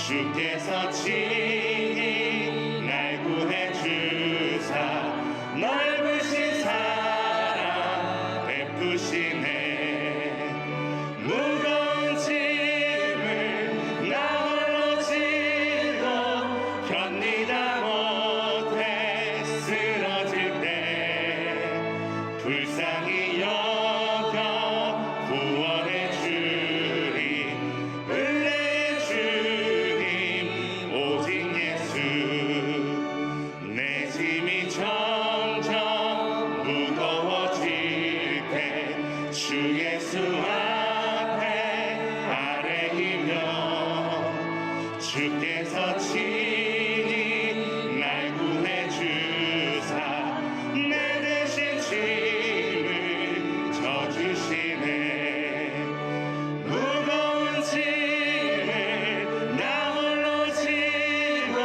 주께서 친히 날 구해 주사 넓으신 사랑 베푸시네. 무거운 짐을 나 홀로 지고 견디다 못해 쓰러질 때 불쌍히 여겨 구원해 주리 은혜의 주님 오직 예수. 내 짐이 점점 무거워질 때 주 예수 앞에 아뢰이며 주께서 친히 날 구해 주사 내 대신 짐을 져주시네. 무거운 짐을 나 홀로 지고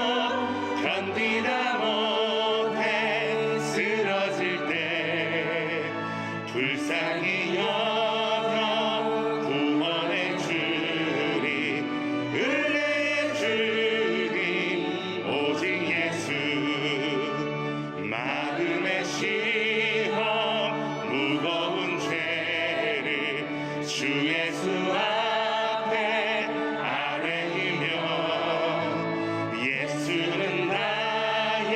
견디다 못해 쓰러질 때 불쌍히 여겨 구원해 주리 은혜의 주님 오직 예수. 마음의 시험 무거운 죄를 주 예수 앞에 아뢰이며 예수는 나의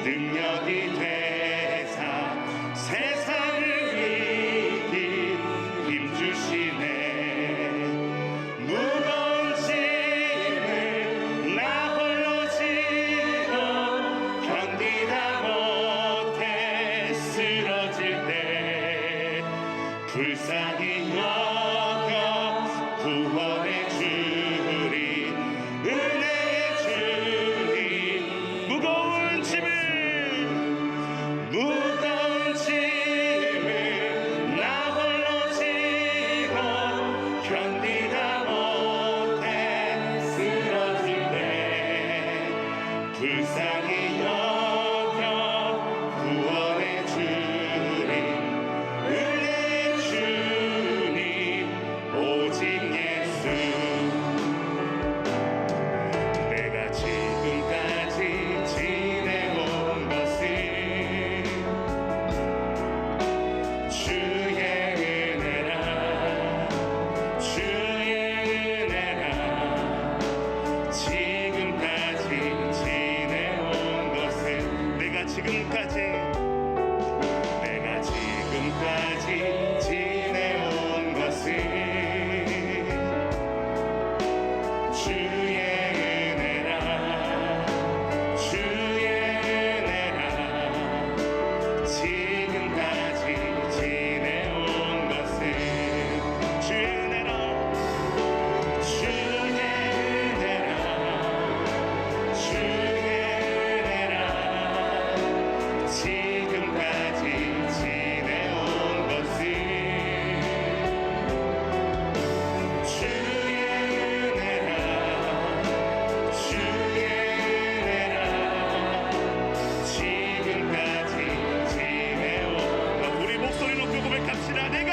능력이 되사 세상을 이길 힘 주시네. 무거운 짐을 나 홀로 지고 견디다 못해 쓰러질 때 불쌍히 여겨 구원해 주리 은혜의 주님. 무거운 짐을 나 홀로 지고 견디다 못해 쓰러질 때 불쌍히 여겨 구원해 주리 은혜의 주님 오직 예수. 내가 지금까지 지내온 것은 주의 은혜라 주의 은혜라. 지금까지 지내온 것은 내가 지금까지 지내온 것은 주의 은혜라 주의 은혜라. 지금까지 지내온 것은 주의 은혜라 주의 은혜라 주의 은혜라. 지금까지 지내온 것은 주의 은혜라 주의 은혜라. 지금까지 지내온 것. 우리 목소리 높여 고백합시다. 내가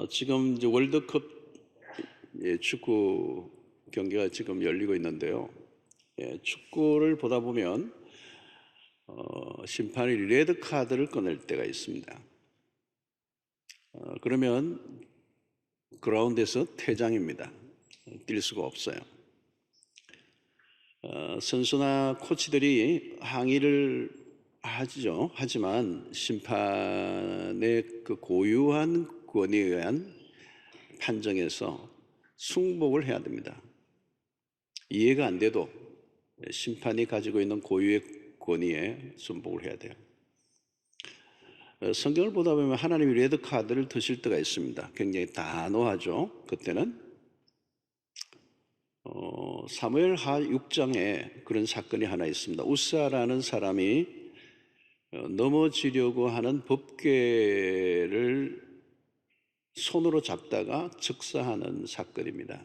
지금 이제 월드컵 축구 경기가 지금 열리고 있는데요. 축구를 보다 보면 심판이 레드 카드를 꺼낼 때가 있습니다. 그러면 그라운드에서 퇴장입니다. 뛸 수가 없어요. 선수나 코치들이 항의를 하죠. 하지만 심판의 그 고유한 권위에 의한 판정에서 승복을 해야 됩니다. 이해가 안 돼도 심판이 가지고 있는 고유의 권위에 순복을 해야 돼요. 성경을 보다 보면 하나님이 레드 카드를 드실 때가 있습니다. 굉장히 단호하죠. 그때는 사무엘하 6장에 그런 사건이 하나 있습니다. 우사라는 사람이 넘어지려고 하는 법궤를 손으로 잡다가 즉사하는 사건입니다.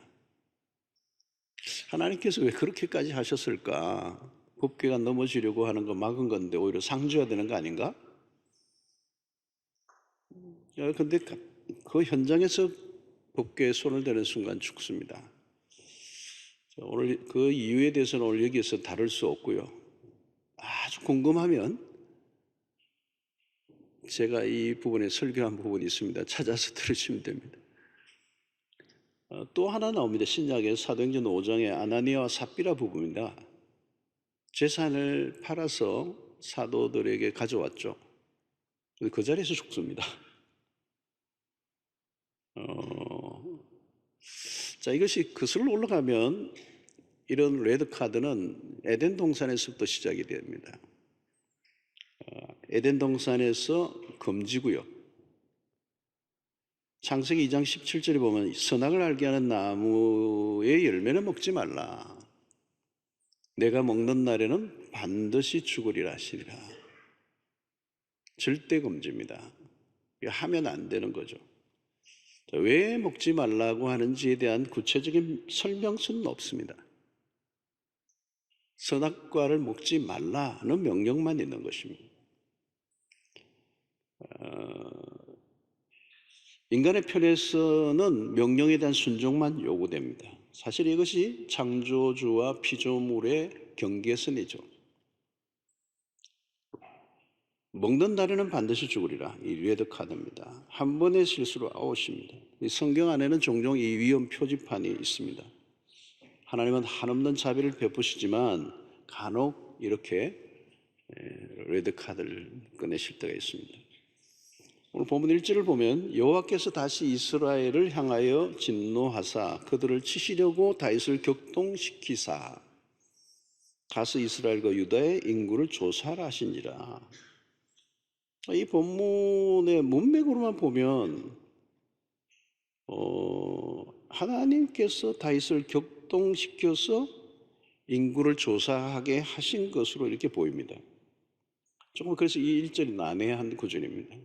하나님께서 왜 그렇게까지 하셨을까? 법궤가 넘어지려고 하는 거 막은 건데 오히려 상 줘야 되는 거 아닌가? 근데 그 현장에서 법궤에 손을 대는 순간 죽습니다. 오늘 그 이유에 대해서는 오늘 여기에서 다룰 수 없고요. 아주 궁금하면 제가 이 부분에 설교한 부분이 있습니다. 찾아서 들으시면 됩니다. 또 하나 나옵니다. 신약의 사도행전 5장의 아나니아와 삽비라 부부입니다. 재산을 팔아서 사도들에게 가져왔죠. 그 자리에서 죽습니다. 자, 이것이 거슬러 올라가면 이런 레드 카드는 에덴 동산에서부터 시작이 됩니다. 에덴 동산에서 금지구역. 창세기 2장 17절에 보면 선악을 알게 하는 나무의 열매는 먹지 말라. 내가 먹는 날에는 반드시 죽으리라 하시리라. 절대 금지입니다. 하면 안 되는 거죠. 왜 먹지 말라고 하는지에 대한 구체적인 설명서는 없습니다. 선악과를 먹지 말라는 명령만 있는 것입니다. 인간의 편에서는 명령에 대한 순종만 요구됩니다. 사실 이것이 창조주와 피조물의 경계선이죠. 먹는 날에는 반드시 죽으리라. 이 레드 카드입니다. 한 번의 실수로 아웃입니다. 이 성경 안에는 종종 이 위험 표지판이 있습니다. 하나님은 한없는 자비를 베푸시지만 간혹 이렇게 레드 카드를 꺼내실 때가 있습니다. 오늘 본문 1절을 보면 여호와께서 다시 이스라엘을 향하여 진노하사 그들을 치시려고 다윗을 격동시키사 가서 이스라엘과 유다의 인구를 조사하라 하시니라. 이 본문의 문맥으로만 보면 하나님께서 다윗을 격동시켜서 인구를 조사하게 하신 것으로 이렇게 보입니다. 조금 그래서 이 1절이 난해한 구절입니다.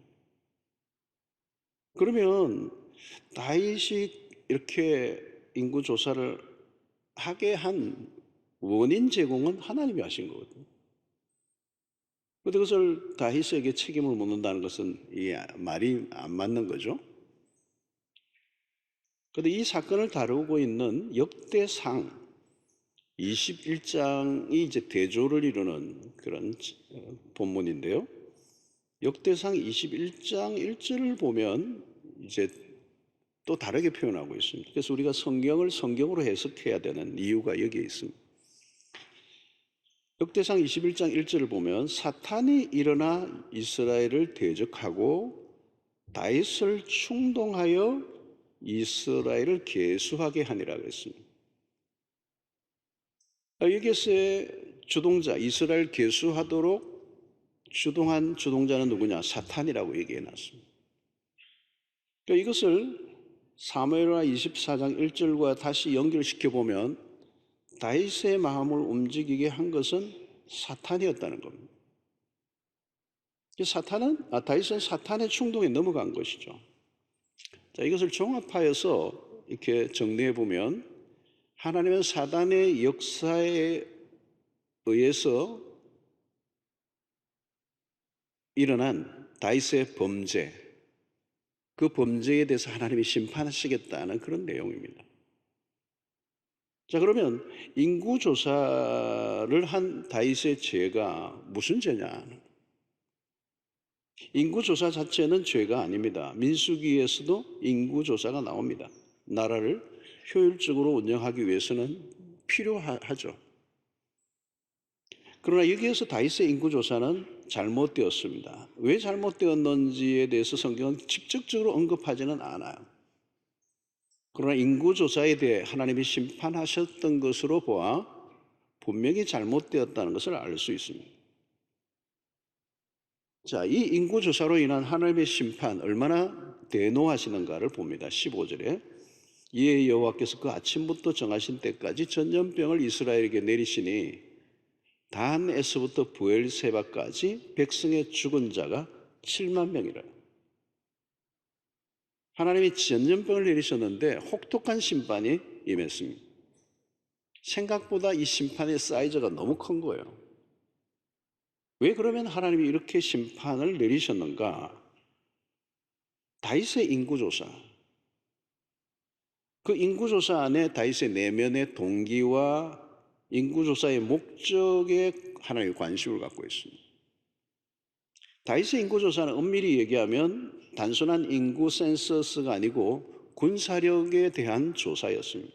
그러면 다윗이 이렇게 인구 조사를 하게 한 원인 제공은 하나님이 하신 거거든요. 그런데 그것을 다윗에게 책임을 묻는다는 것은 이 말이 안 맞는 거죠. 그런데 이 사건을 다루고 있는 역대상 21장이 이제 대조를 이루는 그런 본문인데요. 역대상 21장 1절을 보면 이제 또 다르게 표현하고 있습니다. 그래서 우리가 성경을 성경으로 해석해야 되는 이유가 여기에 있습니다. 역대상 21장 1절을 보면 사탄이 일어나 이스라엘을 대적하고 다윗을 충동하여 이스라엘을 계수하게 하니라 그랬습니다. 여기에서의 주동자, 이스라엘 계수하도록 주동한 주동자는 누구냐? 사탄이라고 얘기해 놨습니다. 그러니까 이것을 사무엘하 24장 1절과 다시 연결시켜 보면 다윗의 마음을 움직이게 한 것은 사탄이었다는 겁니다. 다윗은 사탄의 충동에 넘어간 것이죠. 자, 이것을 종합하여서 이렇게 정리해 보면 하나님은 사단의 역사에 의해서 일어난 다윗의 범죄, 그 범죄에 대해서 하나님이 심판하시겠다는 그런 내용입니다. 자, 그러면 인구조사를 한 다윗의 죄가 무슨 죄냐? 인구조사 자체는 죄가 아닙니다. 민수기에서도 인구조사가 나옵니다. 나라를 효율적으로 운영하기 위해서는 필요하죠. 그러나 여기에서 다윗의 인구조사는 잘못되었습니다. 왜 잘못되었는지에 대해서 성경은 직접적으로 언급하지는 않아요. 그러나 인구조사에 대해 하나님이 심판하셨던 것으로 보아 분명히 잘못되었다는 것을 알 수 있습니다. 자, 이 인구조사로 인한 하나님의 심판 얼마나 대노하시는가를 봅니다. 15절에 이에 여호와께서 그 아침부터 정하신 때까지 전염병을 이스라엘에게 내리시니 단에서부터 부엘세바까지 백성의 죽은 자가 7만 명이라. 하나님이 전염병을 내리셨는데 혹독한 심판이 임했습니다. 생각보다 이 심판의 사이즈가 너무 큰 거예요. 왜 그러면 하나님이 이렇게 심판을 내리셨는가? 다윗의 인구조사. 그 인구조사 안에 다윗의 내면의 동기와 인구조사의 목적에 하나님의 관심을 갖고 있습니다. 다윗의 인구조사는 엄밀히 얘기하면 단순한 인구 센서스가 아니고 군사력에 대한 조사였습니다.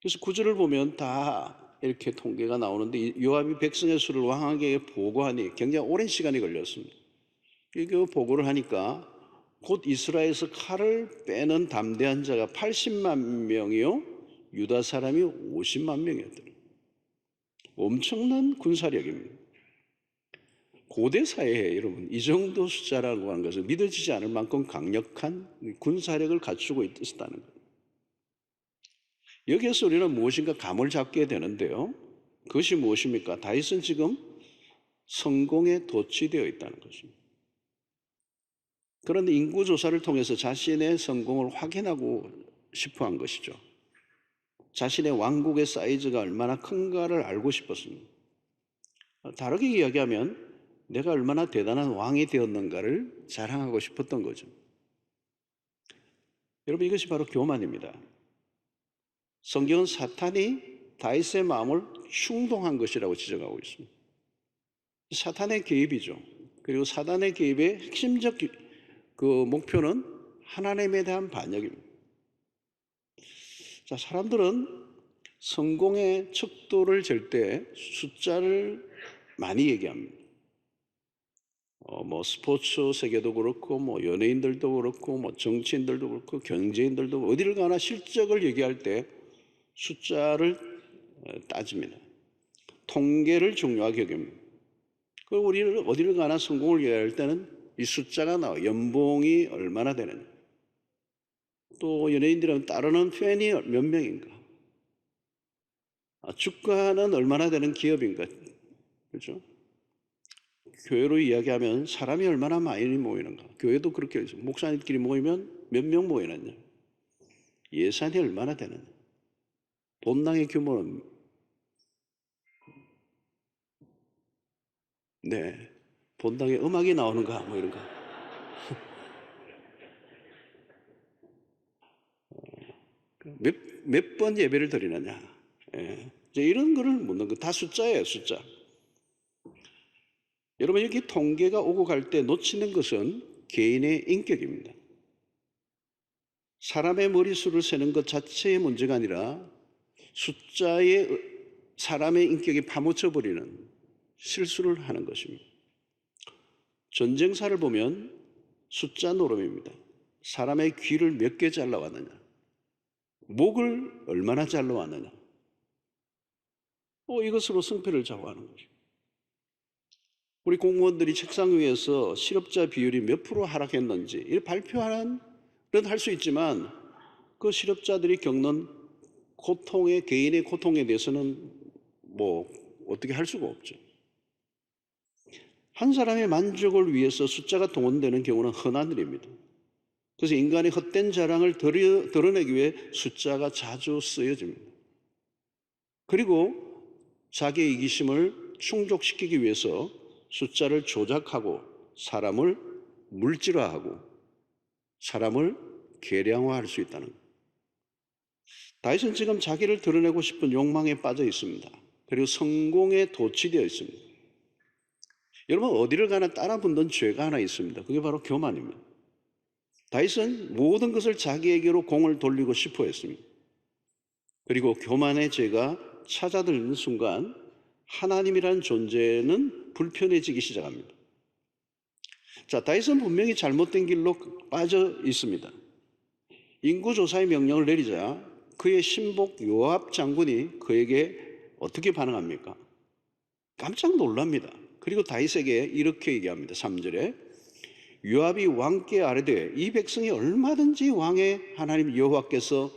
그래서 구절을 보면 다 이렇게 통계가 나오는데 요압이 백성의 수를 왕에게 보고하니 굉장히 오랜 시간이 걸렸습니다. 그 보고를 하니까 곧 이스라엘에서 칼을 빼는 담대한 자가 80만 명이요 유다 사람이 50만 명이었더래요. 엄청난 군사력입니다. 고대 사회에 여러분 이 정도 숫자라고 하는 것은 믿어지지 않을 만큼 강력한 군사력을 갖추고 있었다는 거예요. 여기에서 우리는 무엇인가 감을 잡게 되는데요. 그것이 무엇입니까? 다윗은 지금 성공에 도취되어 있다는 것입니다. 그런데 인구조사를 통해서 자신의 성공을 확인하고 싶어 한 것이죠. 자신의 왕국의 사이즈가 얼마나 큰가를 알고 싶었습니다. 다르게 이야기하면 내가 얼마나 대단한 왕이 되었는가를 자랑하고 싶었던 거죠. 여러분, 이것이 바로 교만입니다. 성경은 사탄이 다윗의 마음을 충동한 것이라고 지적하고 있습니다. 사탄의 개입이죠. 그리고 사탄의 개입의 핵심적 그 목표는 하나님에 대한 반역입니다. 자, 사람들은 성공의 척도를 잴 때 숫자를 많이 얘기합니다. 스포츠 세계도 그렇고, 연예인들도 그렇고, 정치인들도 그렇고, 경제인들도 그렇고, 어디를 가나 실적을 얘기할 때 숫자를 따집니다. 통계를 중요하게 여깁니다. 그리고 우리를 어디를 가나 성공을 얘기할 때는 이 숫자가 나와요. 연봉이 얼마나 되느냐. 또 연예인들은 따르는 팬이 몇 명인가. 주가는 얼마나 되는 기업인가. 그렇죠? 교회로 이야기하면 사람이 얼마나 많이 모이는가. 교회도 그렇게 해서 목사님끼리 모이면 몇 명 모이느냐. 예산이 얼마나 되느냐. 본당의 규모는 본당에 음악이 나오는가 이런 거. 몇 번 예배를 드리느냐. 이제 이런 거를 묻는 거 다 숫자예요, 숫자. 여러분, 여기 통계가 오고 갈 때 놓치는 것은 개인의 인격입니다. 사람의 머릿수를 세는 것 자체의 문제가 아니라 숫자에 사람의 인격이 파묻혀 버리는 실수를 하는 것입니다. 전쟁사를 보면 숫자 노름입니다. 사람의 귀를 몇 개 잘라왔느냐, 목을 얼마나 잘라왔느냐, 이것으로 승패를 좌우하는 것입니다. 우리 공무원들이 책상 위에서 실업자 비율이 몇 프로 하락했는지 이 발표하는 할 수 있지만 그 실업자들이 겪는 고통의 개인의 고통에 대해서는 어떻게 할 수가 없죠. 한 사람의 만족을 위해서 숫자가 동원되는 경우는 흔한 일입니다. 그래서 인간의 헛된 자랑을 드러내기 위해 숫자가 자주 쓰여집니다. 그리고 자기의 이기심을 충족시키기 위해서 숫자를 조작하고 사람을 물질화하고 사람을 계량화할 수 있다는 거예요. 다윗은 지금 자기를 드러내고 싶은 욕망에 빠져 있습니다. 그리고 성공에 도취되어 있습니다. 여러분, 어디를 가나 따라 붙는 죄가 하나 있습니다. 그게 바로 교만입니다. 다윗은 모든 것을 자기에게로 공을 돌리고 싶어 했습니다. 그리고 교만의 죄가 찾아들는 순간 하나님이라는 존재는 불편해지기 시작합니다. 자, 다윗은 분명히 잘못된 길로 빠져 있습니다. 인구조사의 명령을 내리자 그의 신복 요압 장군이 그에게 어떻게 반응합니까? 깜짝 놀랍니다. 그리고 다윗에게 이렇게 얘기합니다. 3절에 요압이 왕께 아뢰되 이 백성이 얼마든지 왕의 하나님 여호와께서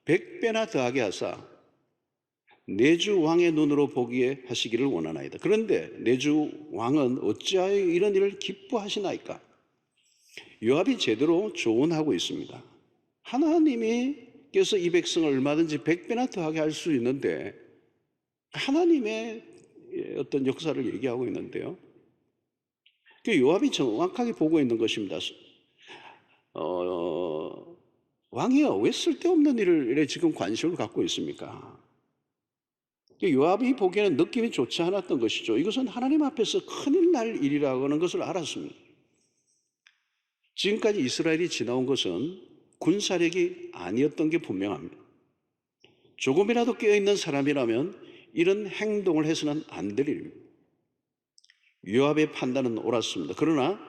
100배나 더하게 하사 내 주 왕의 눈으로 보기에 하시기를 원하나이다. 그런데 내 주 왕은 어찌하여 이런 일을 기뻐하시나이까? 요압이 제대로 조언하고 있습니다. 하나님께서 이 백성을 얼마든지 100배나 더하게 할 수 있는데 하나님의 어떤 역사를 얘기하고 있는데요. 요압이 정확하게 보고 있는 것입니다. 왕이여, 왜 쓸데없는 일을 지금 관심을 갖고 있습니까? 요압이 보기에는 느낌이 좋지 않았던 것이죠. 이것은 하나님 앞에서 큰일 날 일이라고 하는 것을 알았습니다. 지금까지 이스라엘이 지나온 것은 군사력이 아니었던 게 분명합니다. 조금이라도 깨어있는 사람이라면 이런 행동을 해서는 안 될 일입니다. 요압의 판단은 옳았습니다. 그러나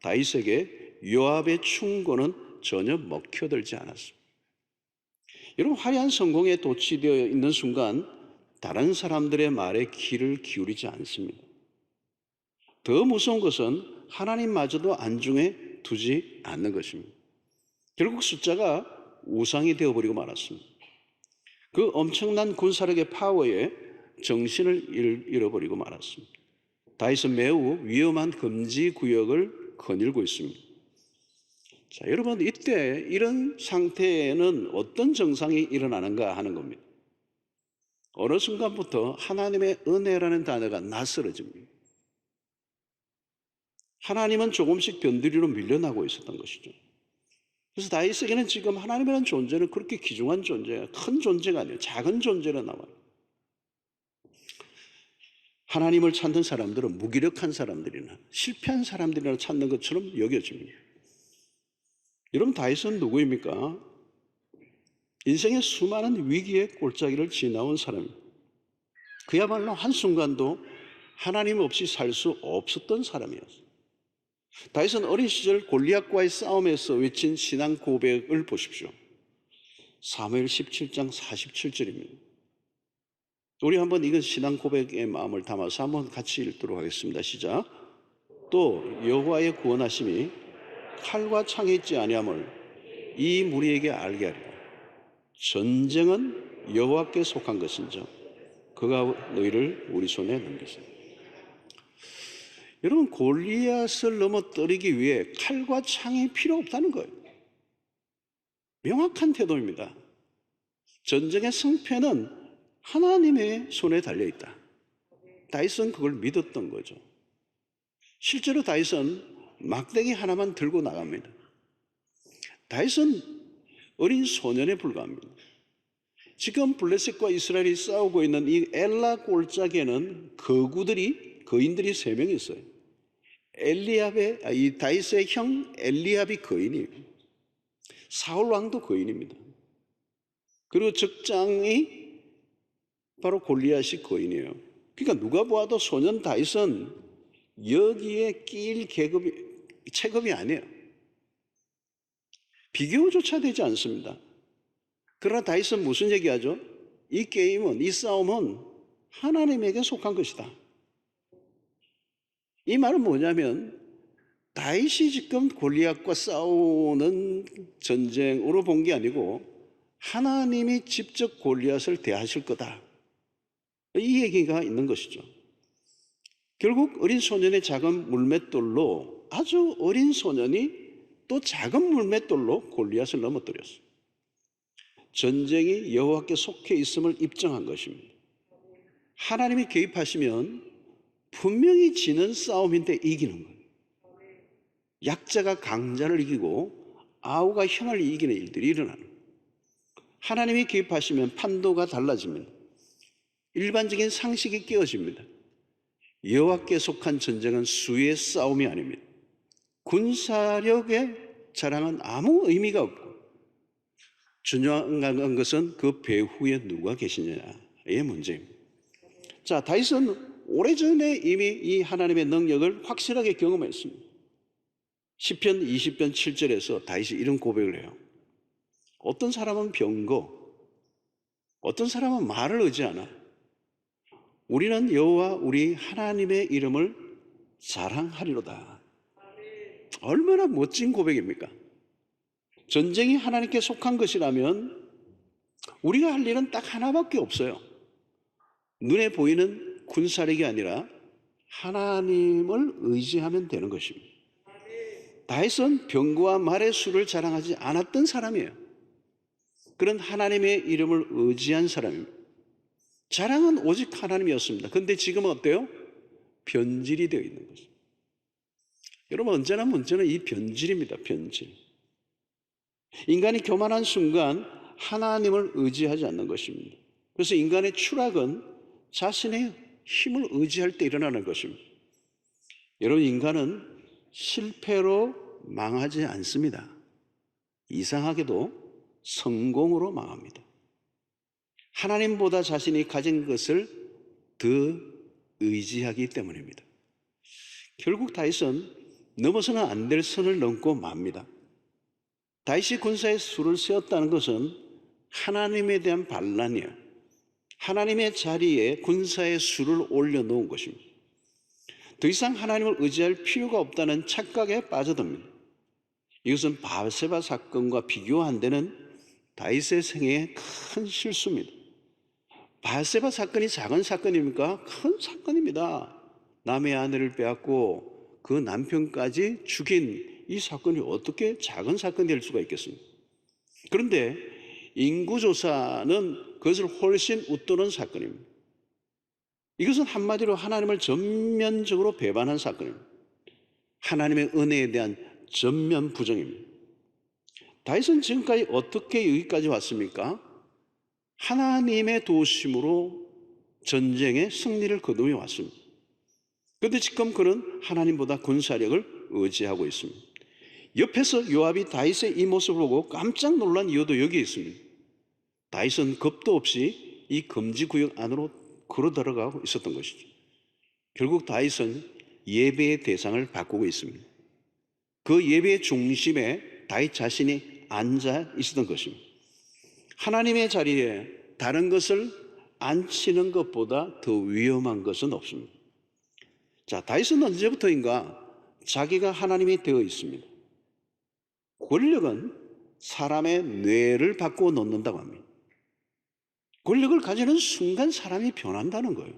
다윗에게 요압의 충고는 전혀 먹혀들지 않았습니다. 여러분, 화려한 성공에 도취되어 있는 순간 다른 사람들의 말에 귀를 기울이지 않습니다. 더 무서운 것은 하나님마저도 안중에 두지 않는 것입니다. 결국 숫자가 우상이 되어버리고 말았습니다. 그 엄청난 군사력의 파워에 정신을 잃어버리고 말았습니다. 다윗은 매우 위험한 금지 구역을 거닐고 있습니다. 자, 여러분, 이때 이런 상태에는 어떤 정상이 일어나는가 하는 겁니다. 어느 순간부터 하나님의 은혜라는 단어가 낯설어집니다. 하나님은 조금씩 변두리로 밀려나고 있었던 것이죠. 그래서 다윗에게는 지금 하나님이라는 존재는 그렇게 귀중한 존재가, 큰 존재가 아니에요. 작은 존재로 나와요. 하나님을 찾는 사람들은 무기력한 사람들이나 실패한 사람들이나 찾는 것처럼 여겨집니다. 여러분, 다윗은 누구입니까? 인생의 수많은 위기의 골짜기를 지나온 사람입니다. 그야말로 한순간도 하나님 없이 살 수 없었던 사람이었어요. 다윗은 어린 시절 골리앗과의 싸움에서 외친 신앙 고백을 보십시오. 사무엘 17장 47절입니다. 우리 한번 이건 신앙 고백의 마음을 담아서 한번 같이 읽도록 하겠습니다. 시작. 또 여호와의 구원하심이 칼과 창에 있지 아니함을 이 무리에게 알게 하리라. 전쟁은 여호와께 속한 것인즉 그가 너희를 우리 손에 넘기시리라. 여러분, 골리앗을 넘어뜨리기 위해 칼과 창이 필요 없다는 거예요. 명확한 태도입니다. 전쟁의 승패는 하나님의 손에 달려있다. 다윗은 그걸 믿었던 거죠. 실제로 다윗은 막대기 하나만 들고 나갑니다. 다윗은 어린 소년에 불과합니다. 지금 블레셋과 이스라엘이 싸우고 있는 이 엘라 골짜기에는 거인들이 3명 있어요. 이 다윗의 형 엘리압이 거인이에요. 사울 왕도 거인입니다. 그리고 적장이 바로 골리앗이 거인이에요. 그러니까 누가 보아도 소년 다윗은 여기에 끼일 체급이 아니에요. 비교조차 되지 않습니다. 그러나 다윗은 무슨 얘기하죠? 이 게임은, 이 싸움은 하나님에게 속한 것이다. 이 말은 뭐냐면 다윗이 지금 골리앗과 싸우는 전쟁으로 본 게 아니고 하나님이 직접 골리앗을 대하실 거다. 이 얘기가 있는 것이죠. 결국 어린 소년의 작은 물맷돌로, 아주 어린 소년이 또 작은 물맷돌로 골리앗을 넘어뜨렸어요. 전쟁이 여호와께 속해 있음을 입증한 것입니다. 하나님이 개입하시면 분명히 지는 싸움인데 이기는 거예요. 약자가 강자를 이기고 아우가 형을 이기는 일들이 일어나는 거예요. 하나님이 개입하시면 판도가 달라집니다. 일반적인 상식이 깨어집니다. 여호와께 속한 전쟁은 수의 싸움이 아닙니다. 군사력의 자랑은 아무 의미가 없고 중요한 것은 그 배후에 누가 계시느냐의 문제입니다. 자, 다윗은 오래전에 이미 이 하나님의 능력을 확실하게 경험했습니다. 시편 20편 7절에서 다윗이 이런 고백을 해요. 어떤 사람은 병거, 어떤 사람은 말을 의지하나 우리는 여호와 우리 하나님의 이름을 자랑하리로다. 얼마나 멋진 고백입니까? 전쟁이 하나님께 속한 것이라면 우리가 할 일은 딱 하나밖에 없어요. 눈에 보이는 군사력이 아니라 하나님을 의지하면 되는 것입니다. 다윗은 병거와 말의 수를 자랑하지 않았던 사람이에요. 그런 하나님의 이름을 의지한 사람입니다. 자랑은 오직 하나님이었습니다. 그런데 지금은 어때요? 변질이 되어 있는 거죠. 여러분, 언제나 문제는 이 변질입니다. 변질. 인간이 교만한 순간 하나님을 의지하지 않는 것입니다. 그래서 인간의 추락은 자신의 힘을 의지할 때 일어나는 것입니다. 여러분, 인간은 실패로 망하지 않습니다. 이상하게도 성공으로 망합니다. 하나님보다 자신이 가진 것을 더 의지하기 때문입니다. 결국 다윗은 넘어서는 안 될 선을 넘고 맙니다. 다윗이 군사의 수를 세웠다는 것은 하나님에 대한 반란이에요. 하나님의 자리에 군사의 수를 올려놓은 것입니다. 더 이상 하나님을 의지할 필요가 없다는 착각에 빠져듭니다. 이것은 바세바 사건과 비교 안 되는 다윗의 생애의 큰 실수입니다. 바세바 사건이 작은 사건입니까? 큰 사건입니다. 남의 아내를 빼앗고 그 남편까지 죽인 이 사건이 어떻게 작은 사건이 될 수가 있겠습니까? 그런데 인구조사는 그것을 훨씬 웃도는 사건입니다. 이것은 한마디로 하나님을 전면적으로 배반한 사건입니다. 하나님의 은혜에 대한 전면 부정입니다. 다윗은 지금까지 어떻게 여기까지 왔습니까? 하나님의 도우심으로 전쟁의 승리를 거두어 왔습니다. 그런데 지금 그는 하나님보다 군사력을 의지하고 있습니다. 옆에서 요압이 다윗의 이 모습을 보고 깜짝 놀란 이유도 여기에 있습니다. 다윗은 겁도 없이 이 금지 구역 안으로 걸어 들어가고 있었던 것이죠. 결국 다윗은 예배의 대상을 바꾸고 있습니다. 그 예배의 중심에 다윗 자신이 앉아 있었던 것입니다. 하나님의 자리에 다른 것을 앉히는 것보다 더 위험한 것은 없습니다. 자, 다윗은 언제부터인가 자기가 하나님이 되어 있습니다. 권력은 사람의 뇌를 바꾸어 놓는다고 합니다. 권력을 가지는 순간 사람이 변한다는 거예요.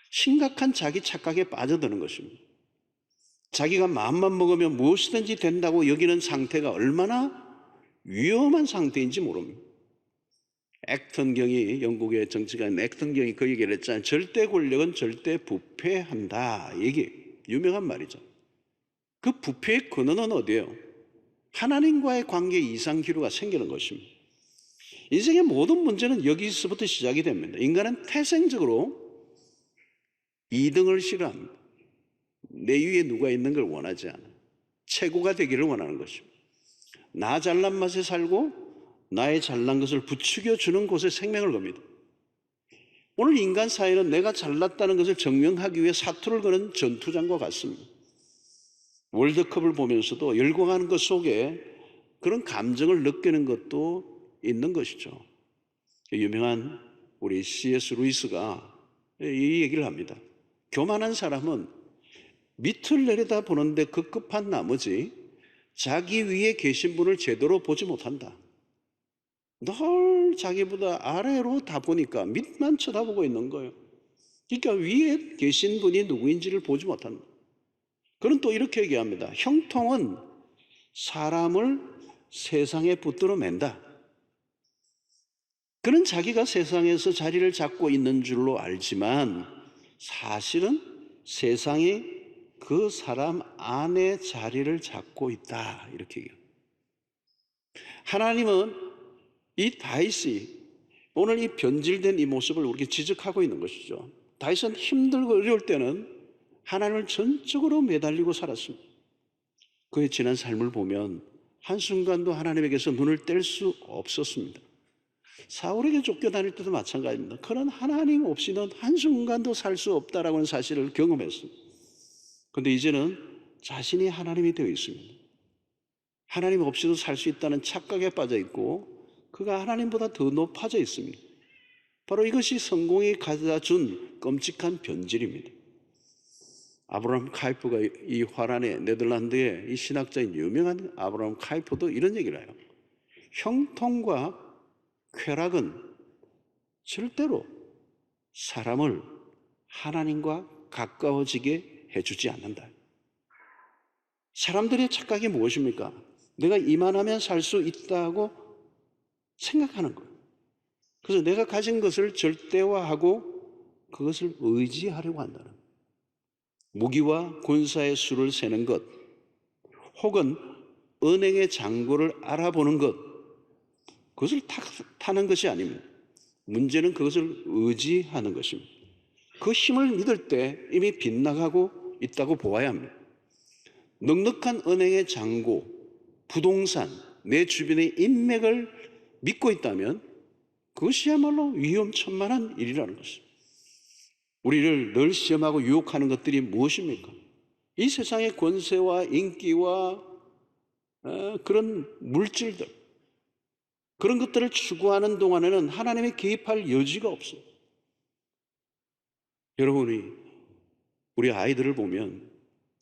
심각한 자기 착각에 빠져드는 것입니다. 자기가 마음만 먹으면 무엇이든지 된다고 여기는 상태가 얼마나 위험한 상태인지 모릅니다. 액턴 경이, 영국의 정치가인 액턴 경이 그 얘기를 했잖아요. 절대 권력은 절대 부패한다. 이게 유명한 말이죠. 그 부패의 근원은 어디예요? 하나님과의 관계 이상 기류가 생기는 것입니다. 인생의 모든 문제는 여기서부터 시작이 됩니다. 인간은 태생적으로 2등을 싫어합니다. 내 위에 누가 있는 걸 원하지 않아요. 최고가 되기를 원하는 것입니다. 나 잘난 맛에 살고 나의 잘난 것을 부추겨 주는 곳에 생명을 겁니다. 오늘 인간 사회는 내가 잘났다는 것을 증명하기 위해 사투를 거는 전투장과 같습니다. 월드컵을 보면서도 열광하는 것 속에 그런 감정을 느끼는 것도 있는 것이죠. 유명한 우리 C.S. 루이스가 이 얘기를 합니다. 교만한 사람은 밑을 내려다 보는데 급급한 나머지 자기 위에 계신 분을 제대로 보지 못한다. 늘 자기보다 아래로 다 보니까 밑만 쳐다보고 있는 거예요. 그러니까 위에 계신 분이 누구인지를 보지 못한다. 그는 또 이렇게 얘기합니다. 형통은 사람을 세상에 붙들어 맨다. 그는 자기가 세상에서 자리를 잡고 있는 줄로 알지만 사실은 세상이 그 사람 안에 자리를 잡고 있다. 이렇게 얘기해요. 하나님은 이 다윗이 오늘 이 변질된 이 모습을 우리에게 지적하고 있는 것이죠. 다윗은 힘들고 어려울 때는 하나님을 전적으로 매달리고 살았습니다. 그의 지난 삶을 보면 한순간도 하나님에게서 눈을 뗄 수 없었습니다. 사울에게 쫓겨다닐 때도 마찬가지입니다. 그런 하나님 없이는 한순간도 살 수 없다라는 사실을 경험했습니다. 그런데 이제는 자신이 하나님이 되어 있습니다. 하나님 없이도 살 수 있다는 착각에 빠져 있고 그가 하나님보다 더 높아져 있습니다. 바로 이것이 성공이 가져다 준 끔찍한 변질입니다. 아브라함 카이프가 이 화란의 네덜란드의 이 신학자인 유명한 아브라함 카이프도 이런 얘기를 해요. 형통과 쾌락은 절대로 사람을 하나님과 가까워지게 해주지 않는다. 사람들의 착각이 무엇입니까? 내가 이만하면 살 수 있다고 생각하는 거예요. 그래서 내가 가진 것을 절대화하고 그것을 의지하려고 한다는 거예요. 무기와 군사의 수를 세는 것, 혹은 은행의 잔고를 알아보는 것, 그것을 타는 것이 아닙니다. 문제는 그것을 의지하는 것입니다. 그 힘을 믿을 때 이미 빗나가고 있다고 보아야 합니다. 넉넉한 은행의 잔고, 부동산, 내 주변의 인맥을 믿고 있다면 그것이야말로 위험천만한 일이라는 것입니다. 우리를 늘 시험하고 유혹하는 것들이 무엇입니까? 이 세상의 권세와 인기와 그런 물질들, 그런 것들을 추구하는 동안에는 하나님이 개입할 여지가 없어요. 여러분이 우리 아이들을 보면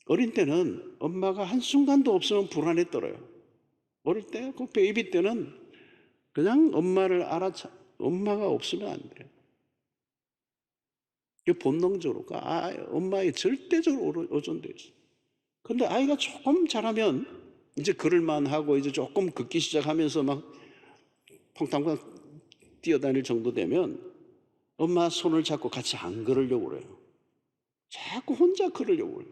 어린 때는 엄마가 한순간도 없으면 불안에 떨어요. 어릴 때, 그 베이비 때는 그냥 엄마를 엄마가 없으면 안 돼요. 이게 본능적으로, 엄마에 절대적으로 의존되어 있어요. 그런데 아이가 조금 자라면 이제 걸을만 하고 이제 조금 걷기 시작하면서 막 퐁당퐁당 뛰어다닐 정도 되면 엄마 손을 잡고 같이 안 걸으려고 그래요. 자꾸 혼자 걸으려고 그래요.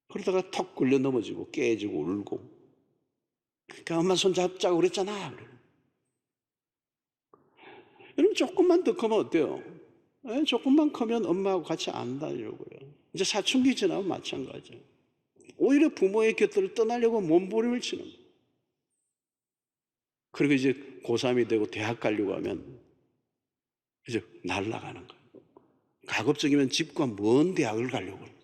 그러다가 턱 걸려 넘어지고 깨지고 울고. 그러니까 엄마 손 잡자고 그랬잖아. 여러분 조금만 더 크면 어때요? 조금만 크면 엄마하고 같이 안 다니려고요. 이제 사춘기 지나면 마찬가지예요. 오히려 부모의 곁을 떠나려고 몸부림을 치는 거예요. 그리고 이제 고3이 되고 대학 가려고 하면 이제 날아가는 거예요. 가급적이면 집과 먼 대학을 가려고 해요.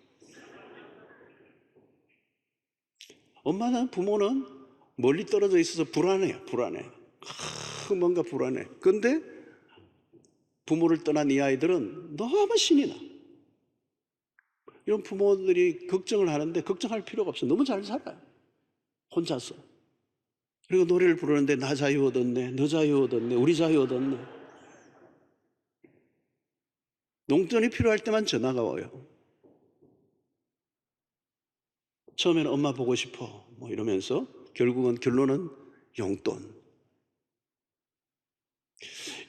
엄마는, 부모는 멀리 떨어져 있어서 불안해요. 뭔가 불안해. 그런데 부모를 떠난 이 아이들은 너무 신이 나. 이런 부모들이 걱정을 하는데 걱정할 필요가 없어요. 너무 잘 살아요. 혼자서. 그리고 노래를 부르는데 나 자유 얻었네, 너 자유 얻었네, 우리 자유 얻었네. 농돈이 필요할 때만 전화가 와요. 처음에는 엄마 보고 싶어 뭐 이러면서 결론은 용돈.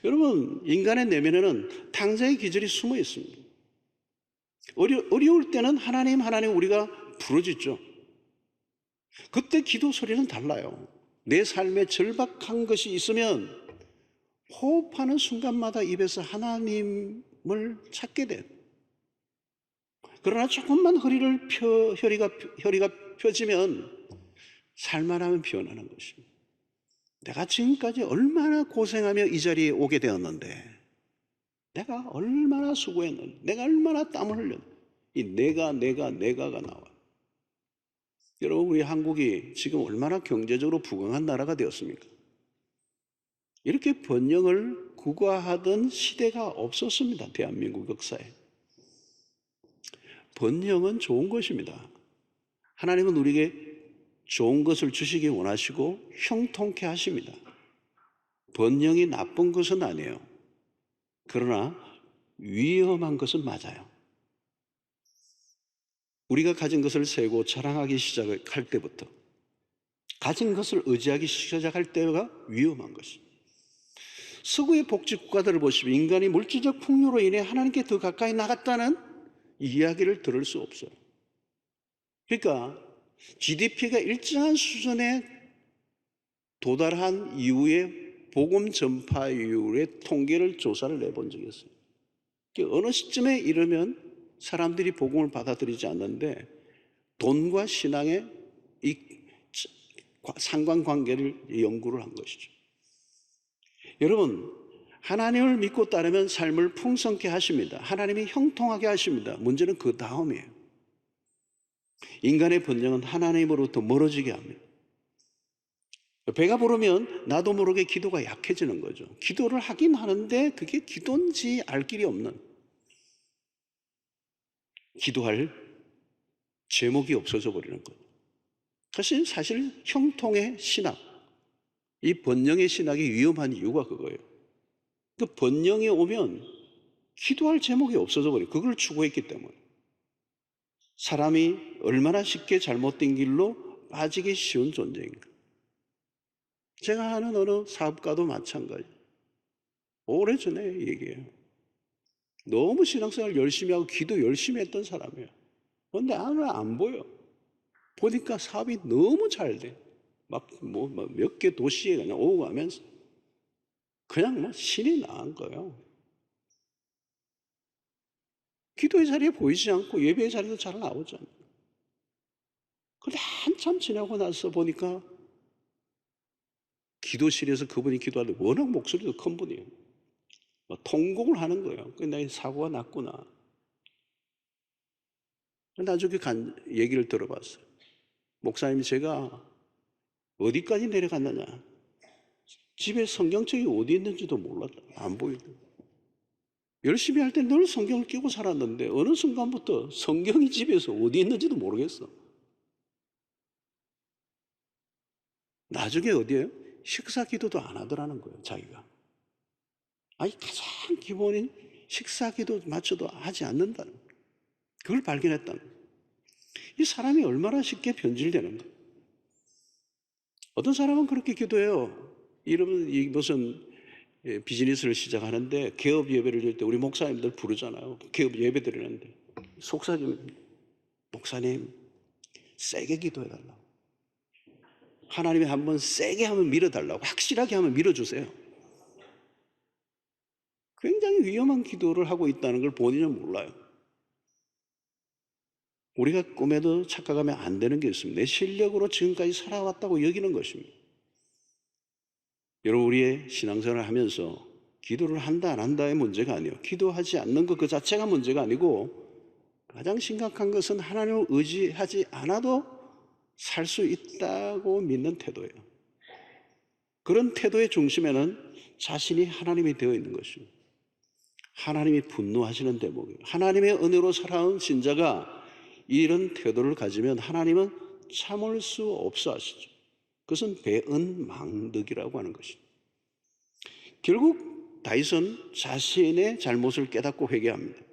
여러분, 인간의 내면에는 탕자의 기질이 숨어 있습니다. 어려울 때는 하나님 우리가 부르짖죠. 그때 기도 소리는 달라요. 내 삶에 절박한 것이 있으면 호흡하는 순간마다 입에서 하나님을 찾게 돼요. 그러나 조금만 혈이가 펴지면 살만하면 변하는 것입니다. 내가 지금까지 얼마나 고생하며 이 자리에 오게 되었는데, 내가 얼마나 수고했는데, 내가 얼마나 땀을 흘렸는데, 이 내가가 나와요. 여러분, 우리 한국이 지금 얼마나 경제적으로 부강한 나라가 되었습니까? 이렇게 번영을 구가하던 시대가 없었습니다. 대한민국 역사에. 번영은 좋은 것입니다. 하나님은 우리에게 좋은 것을 주시기 원하시고 형통케 하십니다. 번영이 나쁜 것은 아니에요. 그러나 위험한 것은 맞아요. 우리가 가진 것을 세고 자랑하기 시작할 때부터, 가진 것을 의지하기 시작할 때가 위험한 것입니다. 서구의 복지 국가들을 보시면 인간이 물질적 풍요로 인해 하나님께 더 가까이 나갔다는 이야기를 들을 수 없어요. 그러니까 GDP가 일정한 수준에 도달한 이후에 복음 전파율의 통계를 조사를 내본 적이 있어요. 어느 시점에 이르면 사람들이 복음을 받아들이지 않는데 돈과 신앙의 이 상관관계를 연구를 한 것이죠. 여러분, 하나님을 믿고 따르면 삶을 풍성케 하십니다. 하나님이 형통하게 하십니다. 문제는 그 다음이에요. 인간의 본능은 하나님으로부터 멀어지게 합니다. 배가 부르면 나도 모르게 기도가 약해지는 거죠. 기도를 하긴 하는데 그게 기도인지 알 길이 없는, 기도할 제목이 없어져 버리는 거예요. 사실 형통의 신학, 이 번영의 신학이 위험한 이유가 그거예요. 그 번영이 오면 기도할 제목이 없어져 버려요. 그걸 추구했기 때문에. 사람이 얼마나 쉽게 잘못된 길로 빠지기 쉬운 존재인가. 제가 아는 어느 사업가도 마찬가지. 오래전에 얘기해요. 너무 신앙생활 열심히 하고 기도 열심히 했던 사람이에요. 그런데 안 보여. 보니까 사업이 너무 잘 돼. 몇 개 도시에 그냥 오고 가면서 그냥 신이 나은 거예요. 기도의 자리에 보이지 않고 예배의 자리도 잘 나오지 않아요. 그런데 한참 지나고 나서 보니까 기도실에서 그분이 기도하는데 워낙 목소리도 큰 분이에요. 통곡을 하는 거예요. 내가 사고가 났구나. 나중에 얘기를 들어봤어요. 목사님, 제가 어디까지 내려갔느냐. 집에 성경책이 어디 있는지도 몰랐다. 안 보이더라고요. 열심히 할 때 늘 성경을 끼고 살았는데 어느 순간부터 성경이 집에서 어디 있는지도 모르겠어. 나중에 어디에요? 식사 기도도 안 하더라는 거예요, 자기가. 가장 기본인 식사 기도 마쳐도 하지 않는다는 거예요. 그걸 발견했다는 거예요. 이 사람이 얼마나 쉽게 변질되는가. 어떤 사람은 그렇게 기도해요. 이러면 무슨 비즈니스를 시작하는데 개업 예배를 드릴 때 우리 목사님들 부르잖아요. 개업 예배 드리는데 속삭임, 목사님 세게 기도해달라고. 하나님이 한번 세게 하면 밀어달라고. 확실하게 하면 밀어주세요. 굉장히 위험한 기도를 하고 있다는 걸 본인은 몰라요. 우리가 꿈에도 착각하면 안 되는 게 있습니다. 내 실력으로 지금까지 살아왔다고 여기는 것입니다. 여러분, 우리의 신앙생활을 하면서 기도를 한다 안 한다의 문제가 아니에요. 기도하지 않는 것 그 자체가 문제가 아니고 가장 심각한 것은 하나님을 의지하지 않아도 살 수 있다고 믿는 태도예요. 그런 태도의 중심에는 자신이 하나님이 되어 있는 것입니다. 하나님이 분노하시는 대목이에요. 하나님의 은혜로 살아온 신자가 이런 태도를 가지면 하나님은 참을 수 없어 하시죠. 그것은 배은망덕이라고 하는 것입니다. 결국 다윗은 자신의 잘못을 깨닫고 회개합니다.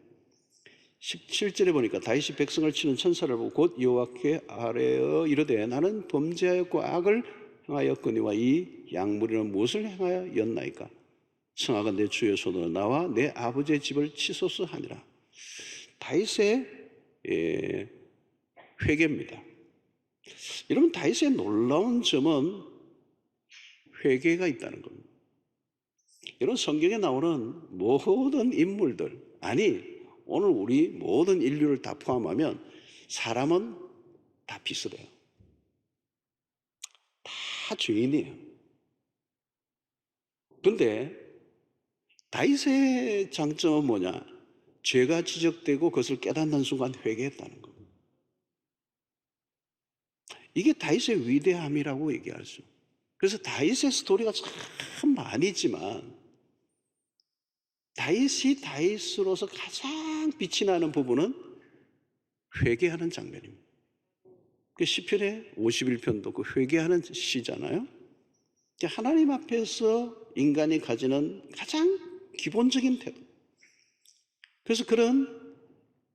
17절에 보니까 다윗이 백성을 치는 천사를 보고 곧 여호와께 아뢰어 이르되 나는 범죄하였고 악을 행하였거니와 이 약물이는 무엇을 행하였나이까? 청하건대 주의 손으로 나와 내 아버지의 집을 치소서 하니라. 다윗의 회개입니다. 여러분, 다윗의 놀라운 점은 회개가 있다는 겁니다. 여러분, 성경에 나오는 모든 인물들, 오늘 우리 모든 인류를 다 포함하면 사람은 다 비슷해요. 다 죄인이에요. 그런데 다윗의 장점은 뭐냐? 죄가 지적되고 그것을 깨닫는 순간 회개했다는 겁니다. 이게 다윗의 위대함이라고 얘기할 수. 그래서 다윗의 스토리가 참 많이지만 다윗이 다윗으로서 가장 빛이 나는 부분은 회개하는 장면입니다. 그 시편의 51편도 그 회개하는 시잖아요. 하나님 앞에서 인간이 가지는 가장 기본적인 태도. 그래서 그런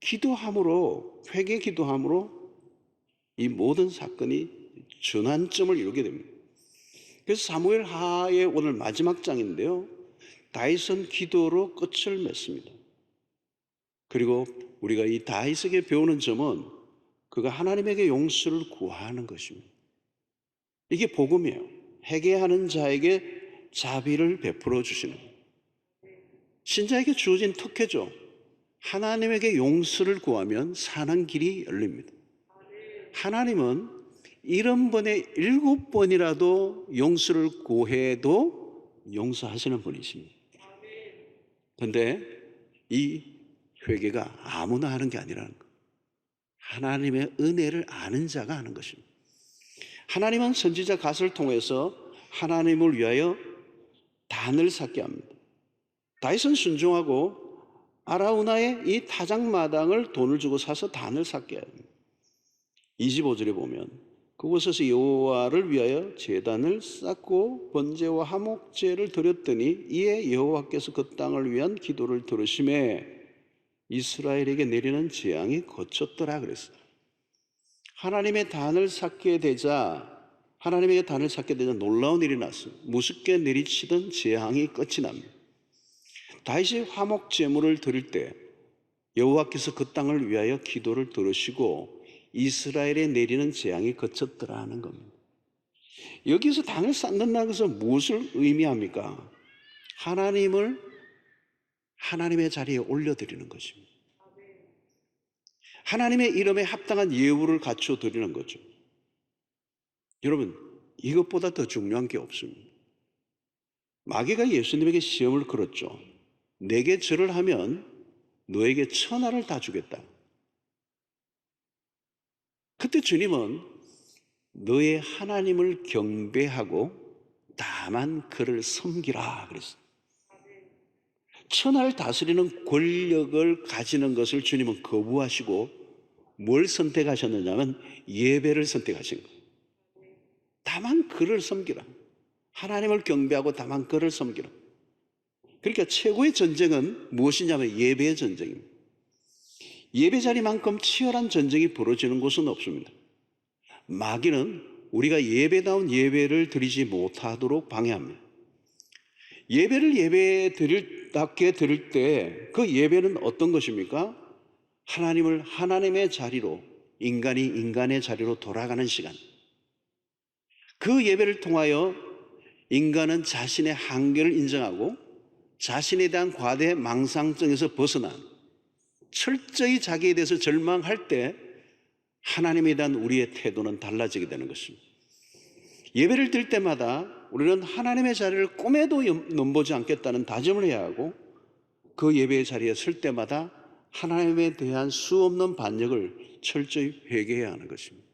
기도함으로, 회개 기도함으로 이 모든 사건이 전환점을 이루게 됩니다. 그래서 사무엘 하의 오늘 마지막 장인데요. 다윗은 기도로 끝을 맺습니다. 그리고 우리가 이 다윗에게 배우는 점은 그가 하나님에게 용서를 구하는 것입니다. 이게 복음이에요. 회개하는 자에게 자비를 베풀어 주시는 거예요. 신자에게 주어진 특혜죠. 하나님에게 용서를 구하면 사는 길이 열립니다. 하나님은 70번에 7번이라도 용서를 구해도 용서하시는 분이십니다. 그런데 이 회개가 아무나 하는 게 아니라는 것. 하나님의 은혜를 아는 자가 하는 것입니다. 하나님은 선지자 갓을 통해서 하나님을 위하여 단을 쌓게 합니다. 다윗은 순종하고 아라우나의 이 타작마당을 돈을 주고 사서 단을 쌓게 합니다. 25절에 보면 그곳에서 여호와를 위하여 제단을 쌓고 번제와 화목제를 드렸더니 이에 여호와께서 그 땅을 위한 기도를 들으심에 이스라엘에게 내리는 재앙이 그쳤더라 그랬어요. 하나님의 단을 쌓게 되자 하나님에게 단을 쌓게 되자 놀라운 일이 났어요. 무섭게 내리치던 재앙이 끝이 납니다. 다윗이 화목 제물을 드릴 때 여호와께서 그 땅을 위하여 기도를 들으시고 이스라엘에 내리는 재앙이 그쳤더라 하는 겁니다. 여기서 단을 쌓는다는 것은 무엇을 의미합니까? 하나님을 하나님의 자리에 올려드리는 것입니다. 하나님의 이름에 합당한 예우를 갖춰 드리는 거죠. 여러분, 이것보다 더 중요한 게 없습니다. 마귀가 예수님에게 시험을 걸었죠. 내게 절을 하면 너에게 천하를 다 주겠다. 그때 주님은 너의 하나님을 경배하고 다만 그를 섬기라 그랬어요. 천하를 다스리는 권력을 가지는 것을 주님은 거부하시고 뭘 선택하셨느냐면 예배를 선택하신 거예요. 다만 그를 섬기라. 하나님을 경배하고 다만 그를 섬기라. 그러니까 최고의 전쟁은 무엇이냐면 예배의 전쟁입니다. 예배 자리만큼 치열한 전쟁이 벌어지는 곳은 없습니다. 마귀는 우리가 예배다운 예배를 드리지 못하도록 방해합니다. 예배를 예배답게 드릴 때 그 예배는 어떤 것입니까? 하나님을 하나님의 자리로, 인간이 인간의 자리로 돌아가는 시간. 그 예배를 통하여 인간은 자신의 한계를 인정하고 자신에 대한 과대 망상증에서 벗어난 철저히 자기에 대해서 절망할 때 하나님에 대한 우리의 태도는 달라지게 되는 것입니다. 예배를 드릴 때마다 우리는 하나님의 자리를 꿈에도 넘보지 않겠다는 다짐을 해야 하고 그 예배의 자리에 설 때마다 하나님에 대한 수없는 반역을 철저히 회개해야 하는 것입니다.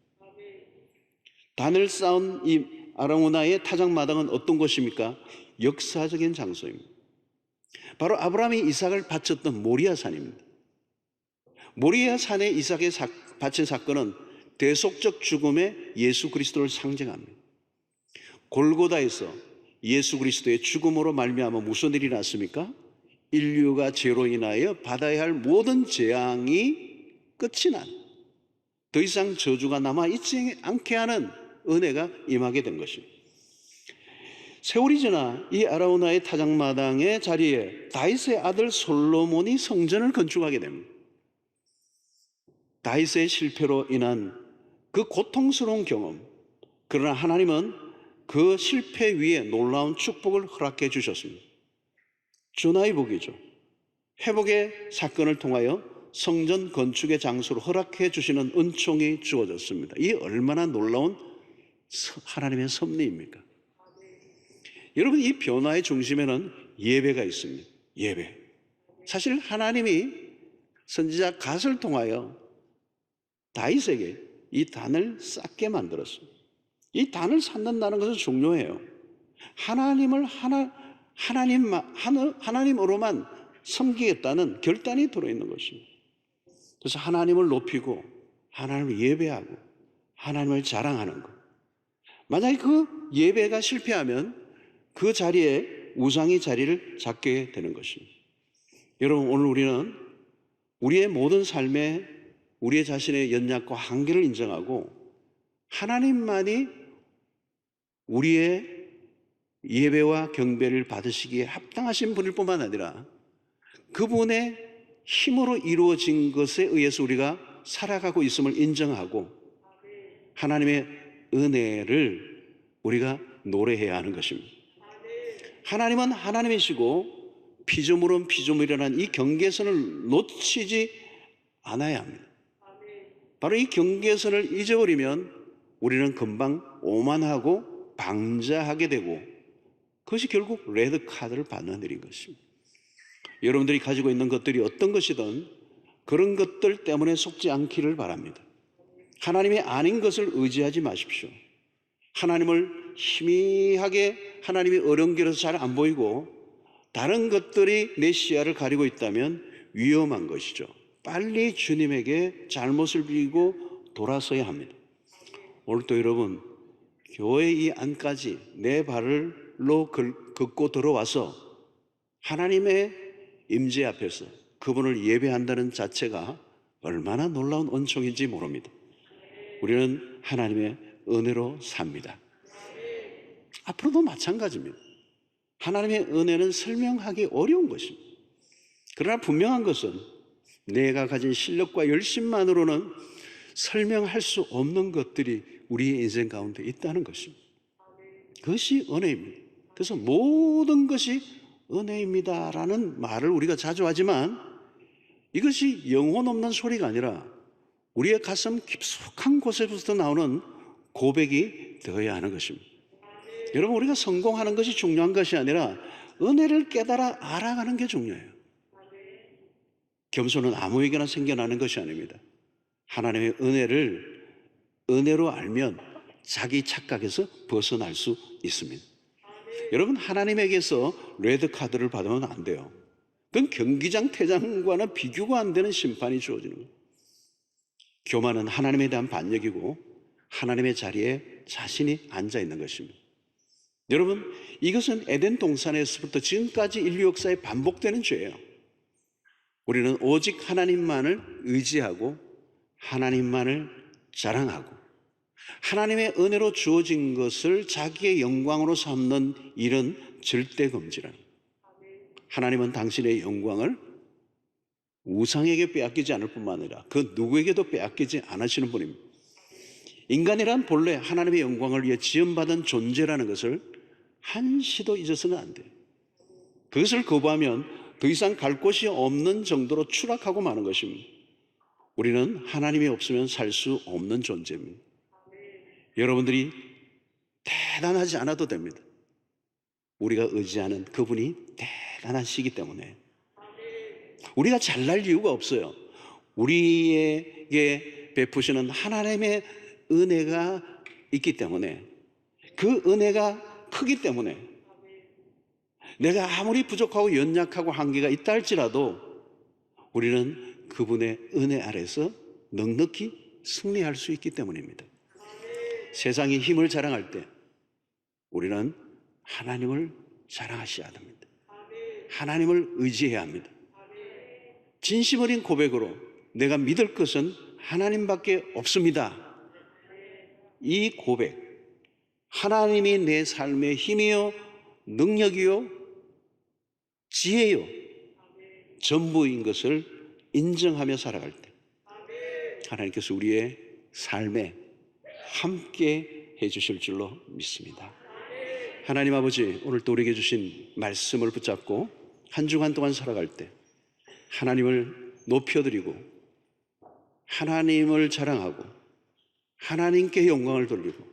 단을 쌓은 이 아라우나의 타작마당은 어떤 곳입니까? 역사적인 장소입니다. 바로 아브라함이 이삭을 바쳤던 모리아 산입니다. 모리아 산에 이삭의 바친 사건은 대속적 죽음의 예수 그리스도를 상징합니다. 골고다에서 예수 그리스도의 죽음으로 말미암아 무슨 일이 났습니까? 인류가 죄로 인하여 받아야 할 모든 재앙이 끝이 난, 더 이상 저주가 남아 있지 않게 하는 은혜가 임하게 된 것입니다. 세월이 지나 이 아라우나의 타작마당의 자리에 다윗의 아들 솔로몬이 성전을 건축하게 됩니다. 다윗의 실패로 인한 그 고통스러운 경험, 그러나 하나님은 그 실패 위에 놀라운 축복을 허락해 주셨습니다. 주나의 복이죠. 회복의 사건을 통하여 성전 건축의 장소로 허락해 주시는 은총이 주어졌습니다. 이 얼마나 놀라운 하나님의 섭리입니까? 여러분, 이 변화의 중심에는 예배가 있습니다. 예배. 사실 하나님이 선지자 갓을 통하여 다윗에게 이 단을 쌓게 만들었습니다. 이 단을 쌓는다는 것은 중요해요. 하나님을 하나님으로만 섬기겠다는 결단이 들어있는 것입니다. 그래서 하나님을 높이고 하나님을 예배하고 하나님을 자랑하는 것. 만약에 그 예배가 실패하면 그 자리에 우상이 자리를 잡게 되는 것입니다. 여러분, 오늘 우리는 우리의 모든 삶에 우리의 자신의 연약과 한계를 인정하고 하나님만이 우리의 예배와 경배를 받으시기에 합당하신 분일 뿐만 아니라 그분의 힘으로 이루어진 것에 의해서 우리가 살아가고 있음을 인정하고 하나님의 은혜를 우리가 노래해야 하는 것입니다. 하나님은 하나님이시고 피조물은 피조물이라는 이 경계선을 놓치지 않아야 합니다. 바로 이 경계선을 잊어버리면 우리는 금방 오만하고 방자하게 되고 그것이 결국 레드카드를 받는 일인 것입니다. 여러분들이 가지고 있는 것들이 어떤 것이든 그런 것들 때문에 속지 않기를 바랍니다. 하나님이 아닌 것을 의지하지 마십시오. 하나님을 희미하게 하나님이 어른길에서 잘 안 보이고 다른 것들이 내 시야를 가리고 있다면 위험한 것이죠. 빨리 주님에게 잘못을 비고 돌아서야 합니다. 오늘도 여러분 교회 이 안까지 내 발로 걷고 들어와서 하나님의 임재 앞에서 그분을 예배한다는 자체가 얼마나 놀라운 은총인지 모릅니다. 우리는 하나님의 은혜로 삽니다. 앞으로도 마찬가지입니다. 하나님의 은혜는 설명하기 어려운 것입니다. 그러나 분명한 것은 내가 가진 실력과 열심만으로는 설명할 수 없는 것들이 우리의 인생 가운데 있다는 것입니다. 그것이 은혜입니다. 그래서 모든 것이 은혜입니다라는 말을 우리가 자주 하지만 이것이 영혼 없는 소리가 아니라 우리의 가슴 깊숙한 곳에부터 나오는 고백이 되어야 하는 것입니다. 여러분, 우리가 성공하는 것이 중요한 것이 아니라 은혜를 깨달아 알아가는 게 중요해요. 겸손은 아무에게나 생겨나는 것이 아닙니다. 하나님의 은혜를 은혜로 알면 자기 착각에서 벗어날 수 있습니다. 여러분, 하나님에게서 레드카드를 받으면 안 돼요. 그건 경기장 퇴장과는 비교가 안 되는 심판이 주어지는 거예요. 교만은 하나님에 대한 반역이고 하나님의 자리에 자신이 앉아 있는 것입니다. 여러분, 이것은 에덴 동산에서부터 지금까지 인류 역사에 반복되는 죄예요. 우리는 오직 하나님만을 의지하고 하나님만을 자랑하고 하나님의 은혜로 주어진 것을 자기의 영광으로 삼는 일은 절대 금지라. 하나님은 당신의 영광을 우상에게 빼앗기지 않을 뿐만 아니라 그 누구에게도 빼앗기지 않으시는 분입니다. 인간이란 본래 하나님의 영광을 위해 지음받은 존재라는 것을 한시도 잊어서는 안 돼요. 그것을 거부하면 더 이상 갈 곳이 없는 정도로 추락하고 마는 것입니다. 우리는 하나님이 없으면 살 수 없는 존재입니다. 여러분들이 대단하지 않아도 됩니다. 우리가 의지하는 그분이 대단하시기 때문에 우리가 잘날 이유가 없어요. 우리에게 베푸시는 하나님의 은혜가 있기 때문에 그 은혜가 크기 때문에 내가 아무리 부족하고 연약하고 한계가 있다 할지라도 우리는 그분의 은혜 아래서 넉넉히 승리할 수 있기 때문입니다. 세상이 힘을 자랑할 때 우리는 하나님을 자랑하셔야 합니다. 하나님을 의지해야 합니다. 진심 어린 고백으로 내가 믿을 것은 하나님밖에 없습니다. 이 고백, 하나님이 내 삶의 힘이요 능력이요 지혜요 전부인 것을 인정하며 살아갈 때 하나님께서 우리의 삶에 함께 해주실 줄로 믿습니다. 하나님 아버지, 오늘 또 우리에게 주신 말씀을 붙잡고 한 주간 동안 살아갈 때 하나님을 높여드리고 하나님을 자랑하고 하나님께 영광을 돌리고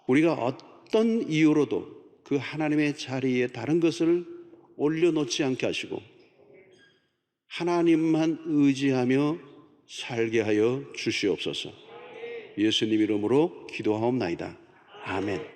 우리가 어떤 이유로도 그 하나님의 자리에 다른 것을 올려놓지 않게 하시고 하나님만 의지하며 살게 하여 주시옵소서. 예수님 이름으로 기도하옵나이다. 아멘.